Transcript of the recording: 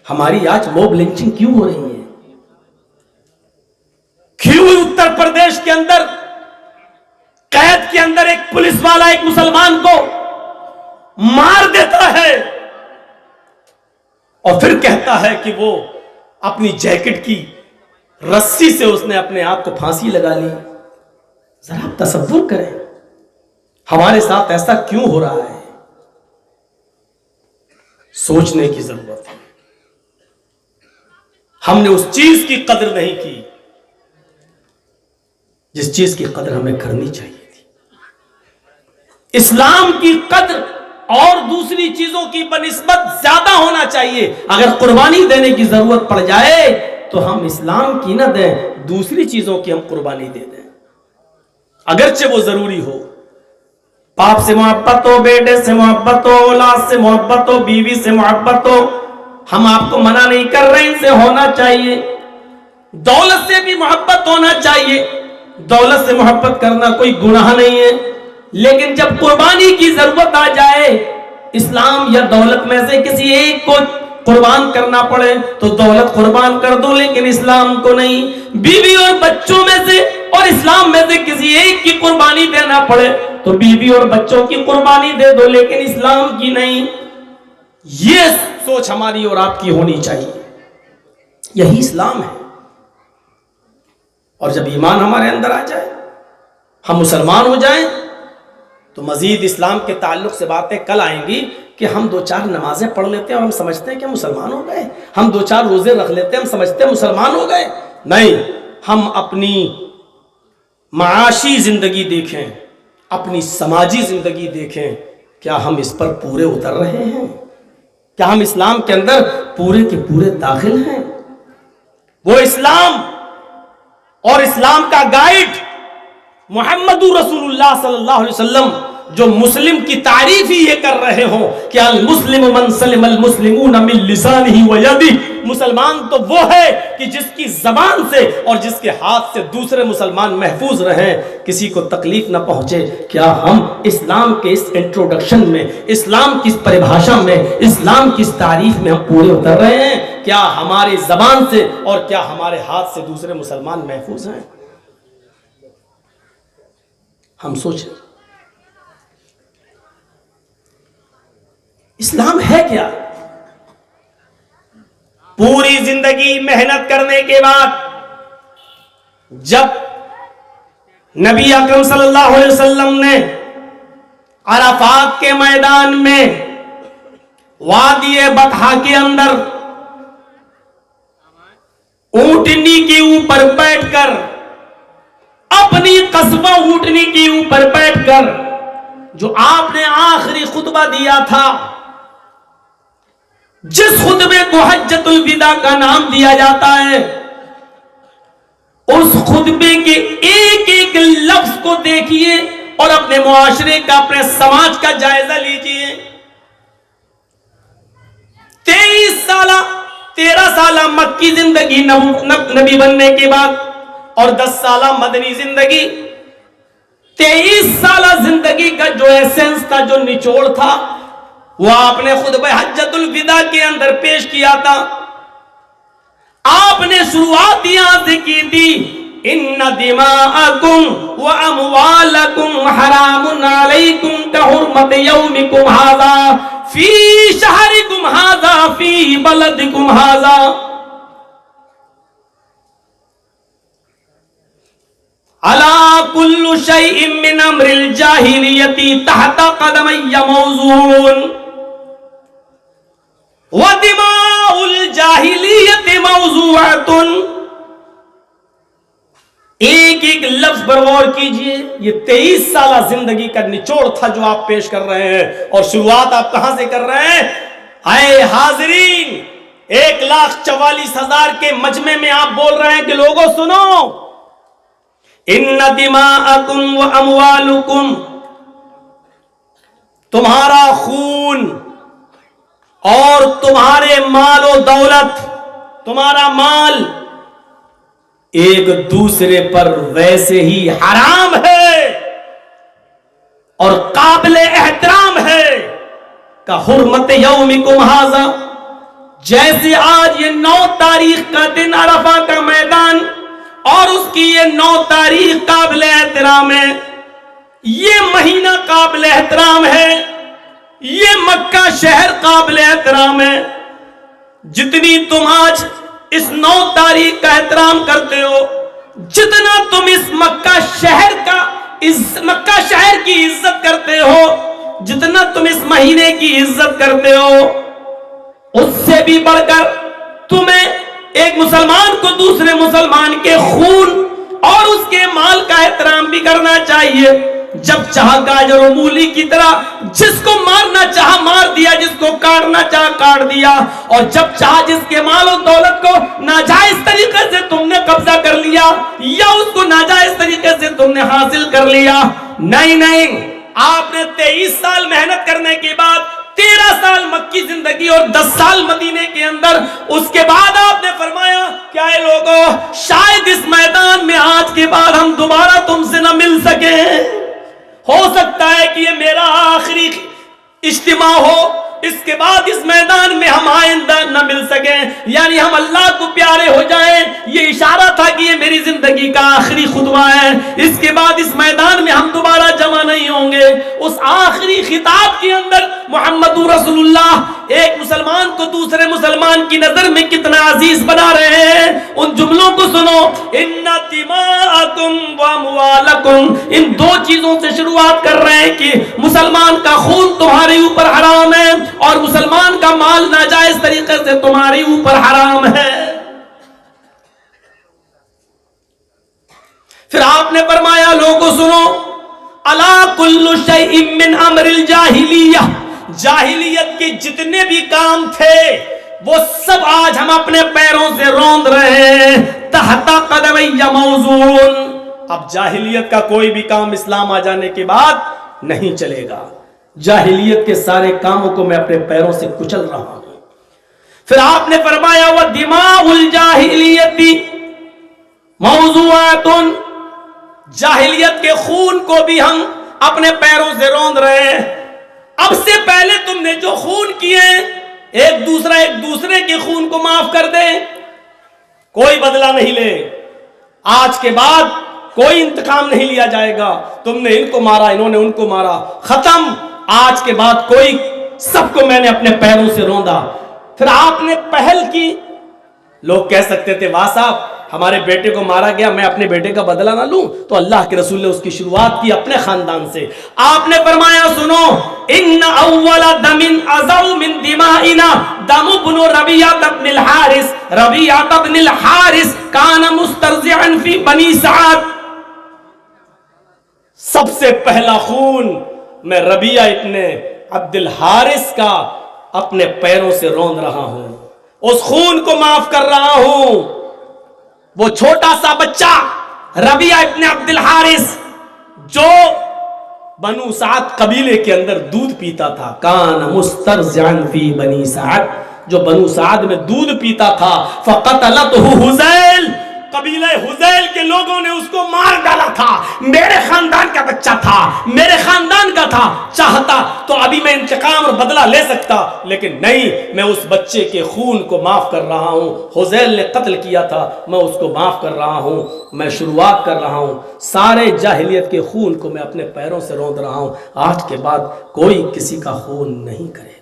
ہماری آج mob lynching کیوں ہو رہی ہے؟ کیوں اتر پردیش کے اندر قید کے اندر ایک پولیس والا ایک مسلمان کو مار دیتا ہے اور پھر کہتا ہے کہ وہ اپنی جیکٹ کی رسی سے اس نے اپنے آپ کو پھانسی لگا لی؟ ذرا آپ تصور کریں ہمارے ساتھ ایسا کیوں ہو رہا ہے؟ سوچنے کی ضرورت ہے. ہم نے اس چیز کی قدر نہیں کی جس چیز کی قدر ہمیں کرنی چاہیے تھی. اسلام کی قدر اور دوسری چیزوں کی بنسبت زیادہ ہونا چاہیے. اگر قربانی دینے کی ضرورت پڑ جائے تو ہم اسلام کی نہ دیں, دوسری چیزوں کی ہم قربانی دے دیں, اگرچہ وہ ضروری ہو. باپ سے محبت ہو, بیٹے سے محبت ہو, اولاد سے محبت ہو, بیوی سے محبت ہو, ہم آپ کو منع نہیں کر رہے, ان سے ہونا چاہیے. دولت سے بھی محبت ہونا چاہیے, دولت سے محبت کرنا کوئی گناہ نہیں ہے. لیکن جب قربانی کی ضرورت آ جائے, اسلام یا دولت میں سے کسی ایک کو قربان کرنا پڑے تو دولت قربان کر دو, لیکن اسلام کو نہیں. بیوی اور بچوں میں سے اور اسلام میں سے کسی ایک کی قربانی دینا پڑے تو بیوی اور بچوں کی قربانی دے دو, لیکن اسلام کی نہیں. یہ سوچ ہماری اور آپ کی ہونی چاہیے. یہی اسلام ہے. اور جب ایمان ہمارے اندر آ جائے, ہم مسلمان ہو جائیں, تو مزید اسلام کے تعلق سے باتیں کل آئیں گی کہ ہم 2-4 نمازیں پڑھ لیتے ہیں اور ہم سمجھتے ہیں کہ مسلمان ہو گئے, ہم 2-4 روزے رکھ لیتے ہیں ہم سمجھتے ہیں مسلمان ہو گئے. نہیں, ہم اپنی معاشی زندگی دیکھیں, اپنی سماجی زندگی دیکھیں, کیا ہم اس پر پورے اتر رہے ہیں؟ کیا ہم اسلام کے اندر پورے کے پورے داخل ہیں؟ وہ اسلام اور اسلام کا گائیڈ محمد رسول اللہ صلی اللہ علیہ وسلم جو مسلم کی تعریف ہی یہ کر رہے ہوں کہ المسلم من سلم المسلمون من لسانہ و یدہ, مسلمان تو وہ ہے کہ جس کی زبان سے اور جس کے ہاتھ سے دوسرے مسلمان محفوظ رہیں, کسی کو تکلیف نہ پہنچے. کیا ہم اسلام کے اس انٹروڈکشن میں, اسلام کی اس پریبھاشا میں, اسلام کی اس تعریف میں ہم پورے اتر رہے ہیں؟ کیا ہماری زبان سے اور کیا ہمارے ہاتھ سے دوسرے مسلمان محفوظ ہیں؟ ہم سوچیں اسلام ہے کیا؟ پوری زندگی محنت کرنے کے بعد جب نبی اکرم صلی اللہ علیہ وسلم نے عرفات کے میدان میں وادی بطحا کے اندر اونٹنی کے اوپر بیٹھ کر, اپنی قصبہ اونٹنی کے اوپر بیٹھ کر جو آپ نے آخری خطبہ دیا تھا, جس خطبے کو حجۃ الوداع کا نام دیا جاتا ہے, اس خطبے کے ایک ایک لفظ کو دیکھیے اور اپنے معاشرے کا, اپنے سماج کا جائزہ لیجئے. 13 سالہ مکی زندگی نبی بننے کے بعد اور 10 سالہ مدنی زندگی, 23 سالہ زندگی کا جو ایسنس تھا, جو نچوڑ تھا, وہ آپ نے خطبہ حجۃ الوداع کے اندر پیش کیا تھا. آپ نے شروعات یہاں سے کی تھی, ان دماءکم و اموالکم حرام علیکم کحرمت یومکم ھذا فی شہرکم ھذا فی بلدکم ھذا. الا کل شیء من امر الجاہلیۃ تحت قدمی موزون وَدِمَاءُ الْجَاهِلِيَّةِ مَوْضُوعَةٌ. ایک ایک لفظ پر غور کیجئے. یہ 23 سالہ زندگی کا نچوڑ تھا جو آپ پیش کر رہے ہیں, اور شروعات آپ کہاں سے کر رہے ہیں؟ اے حاضرین, 1,44,000 کے مجمع میں آپ بول رہے ہیں کہ لوگوں سنو, ان دماءکم و اموالکم, تمہارا خون اور تمہارے مال و دولت, تمہارا مال ایک دوسرے پر ویسے ہی حرام ہے اور قابل احترام ہے کہ حرمت یومکم ھذا, جیسے آج یہ 9 تاریخ کا دن عرفہ کا میدان اور اس کی یہ 9 تاریخ قابل احترام ہے، یہ مہینہ قابل احترام ہے، یہ مکہ شہر قابل احترام ہے، جتنی تم آج اس 9 تاریخ کا احترام کرتے ہو، جتنا تم اس مکہ شہر کی عزت کرتے ہو، جتنا تم اس مہینے کی عزت کرتے ہو، اس سے بھی بڑھ کر تمہیں ایک مسلمان کو دوسرے مسلمان کے خون اور اس کے مال کا احترام بھی کرنا چاہیے۔ جب چاہا گاجر و مولی کی طرح جس کو مارنا چاہا مار دیا، جس کو کاٹنا چاہا کاٹ دیا، اور جب چاہا جس کے مال و دولت کو ناجائز طریقے سے تم نے قبضہ کر لیا یا اس کو ناجائز طریقے سے تم نے حاصل کر لیا۔ نہیں، آپ نے 23 سال محنت کرنے کے بعد 13 سال مکی زندگی اور 10 سال مدینے کے اندر، اس کے بعد آپ نے فرمایا کہ اے لوگو، شاید اس میدان میں آج کے بعد ہم دوبارہ تم سے نہ مل سکیں، ہو سکتا ہے کہ یہ میرا آخری اجتماع ہو، اس کے بعد اس میدان میں ہم آئندہ نہ مل سکیں، یعنی ہم اللہ کو پیارے ہو جائیں۔ یہ اشارہ تھا کہ یہ میری زندگی کا آخری خطبہ ہے، اس کے بعد اس میدان میں ہم دوبارہ جمع نہیں ہوں گے۔ اس آخری خطاب کے اندر محمد رسول اللہ ایک مسلمان کو دوسرے مسلمان کی نظر میں کتنا عزیز بنا رہے ہیں۔ ان جملوں کو سنو، ان دماءکم و اموالکم، ان 2 چیزوں سے شروعات کر رہے ہیں کہ مسلمان کا خون تمہارے اوپر حرام ہے اور مسلمان کا مال ناجائز طریقے سے تمہارے اوپر حرام ہے۔ پھر آپ نے فرمایا لوگوں سنو، الا کل شیء من امر الجاہلیہ، جاہلیت کے جتنے بھی کام تھے وہ سب آج ہم اپنے پیروں سے روند رہے ہیں، تحت قدمی موزون۔ اب جاہلیت کا کوئی بھی کام اسلام آ جانے کے بعد نہیں چلے گا، جاہلیت کے سارے کاموں کو میں اپنے پیروں سے کچل رہا ہوں۔ پھر آپ نے فرمایا وَدِمَاءُ الْجَاهِلِيَّةِ مَوْضُوعَةٌ، جاہلیت کے خون کو بھی ہم اپنے پیروں سے روند رہے ہیں۔ اب سے پہلے تم نے جو خون کیے ایک دوسرے کے خون کو معاف کر دے، کوئی بدلہ نہیں لے، آج کے بعد کوئی انتقام نہیں لیا جائے گا، تم نے ان کو مارا انہوں نے ان کو مارا، ختم، آج کے بعد کوئی، سب کو میں نے اپنے پیروں سے روندا۔ پھر آپ نے پہل کی، لوگ کہہ سکتے تھے واہ صاحب ہمارے بیٹے کو مارا گیا، میں اپنے بیٹے کا بدلہ نہ لوں، تو اللہ کے رسول نے اس کی شروعات کی اپنے خاندان سے۔ آپ نے فرمایا سنو، ان اول دم ازو من دمائنا دم بن ربیعہ بن الحارث، ربیعہ بن الحارث کان مسترضعا فی بنی سعد، سب سے پہلا خون میں ربیعہ ابن عبد الحارث کا اپنے پیروں سے روند رہا ہوں، اس خون کو معاف کر رہا ہوں۔ وہ چھوٹا سا بچہ ربیعہ ابن عبد الحارث جو بنو سعد قبیلے کے اندر دودھ پیتا تھا، کان مسترضعا فی بنی سعد، جو بنو سعد میں دودھ پیتا تھا، فقتلته حذیل، قبیلہ حذیل کے لوگوں نے اس کو مار ڈالا تھا، میرے خاندان کا بچہ تھا، میرے خاندان کا تھا، چاہتا تو ابھی میں انتقام اور بدلہ لے سکتا، لیکن نہیں، میں اس بچے کے خون کو معاف کر رہا ہوں، حذیل نے قتل کیا تھا، میں اس کو معاف کر رہا ہوں، میں شروعات کر رہا ہوں، سارے جاہلیت کے خون کو میں اپنے پیروں سے روند رہا ہوں، آج کے بعد کوئی کسی کا خون نہیں کرے۔